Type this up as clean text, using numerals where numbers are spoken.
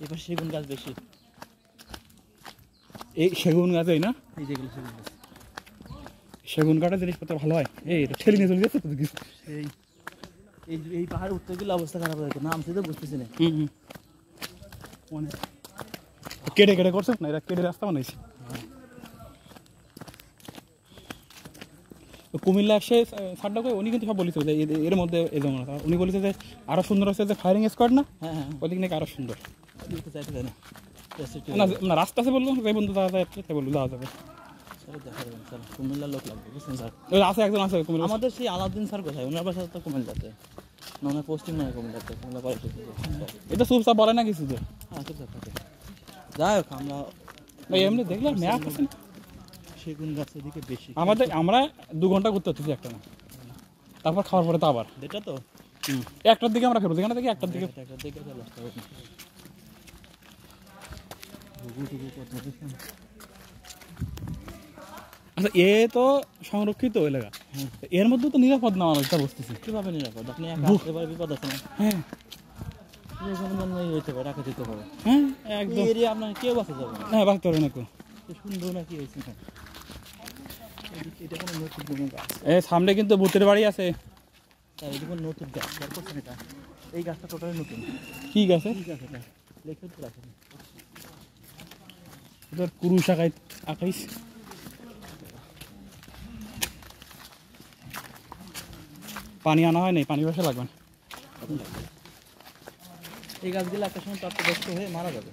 এবার সেগুন গাছ বেশি, এই সেগুন গাছ এই না, এই যেগুলো সেগুন গাছ। সেগুন কাঠের জিনিসপত্র ভালো হয়। এই ঠেলে নিয়ে চলে গেছে তো কিছু। এই এই পাহাড় উঠতে গেলে অবস্থা খারাপ হয়ে যেত, নামতে তো বুঝতেছি না। মানে কেটে কেটে করছে না, এরা কেটে রাস্তা বানাইছে। কুমিল্লা এসে সারটাকে উনি কিন্তু সব বলেছে যে এর মধ্যে এই যেমন উনি বলেছে যে আরো সুন্দর আছে যে ফায়ারিং স্কোয়াড না, হ্যাঁ হ্যাঁ, ওদিক নাকি আরো সুন্দর। চাইতে চাই না, না রাস্তা আছে বললো, যে বন্ধু যাওয়া যায় সে বললো যাওয়া যাবে। দেখা যাবেন স্যার, কুমিল্লার লোক লাগবে বুঝছেন স্যার। ওই আছে একজন আছে কুমিল্লা, আমাদের সেই আলাউদ্দিন স্যার কোথায়, ওনার বাসা তো কুমিল্লাতে, না ওনার পোস্টিং নয় কুমিল্লাতে, কুমিল্লা কলেজ। এটা চুপচাপ বলে না কিছু তো। হ্যাঁ চুপচাপ থাকে। যাই হোক আমরা ভাই এমনি দেখলাম ম্যাপ আছে না, সেগুন গাছের দিকে বেশি আমরা 2 ঘন্টা ঘুরতে হচ্ছে একটা না, তারপর খাওয়ার পরে তো আবার এটা তো 1টার দিকে আমরা ফেরবো, যেখানে থেকে 1টার দিকে। দেখে চলে আসতে হবে। আচ্ছা এ তো সংরক্ষিত এলাকা, এর মধ্যে তো নিরাপদ না মানুষ, এটা বুঝতেছি। কিভাবে নিরাপদ, আপনি একা আসতে পারে বিপদ আছে না। হ্যাঁ হইতে পারে, রাখা যেতে পারে। হ্যাঁ একদম, এরিয়া আপনার কেউ বাঁচা যাবে না। হ্যাঁ বাঁচতে পারবে না কেউ। সুন্দর নাকি হয়েছে না, এটা কোনো নতুন কোনো গাছ। সামনে কিন্তু ভূতের বাড়ি আছে। তার এটা কোনো নতুন গাছ বের করছেন এটা, এই গাছটা টোটালি নতুন। কি গাছে? ঠিক আছে এটা লেখে তো রাখেন, তোর কুরুশ আঁকাইস। পানি আনা হয় নাই, পানি বসে লাগবে না। এই গাছগুলো একটা সময় প্রাপ্তবয়স্ক হয়ে মারা যাবে।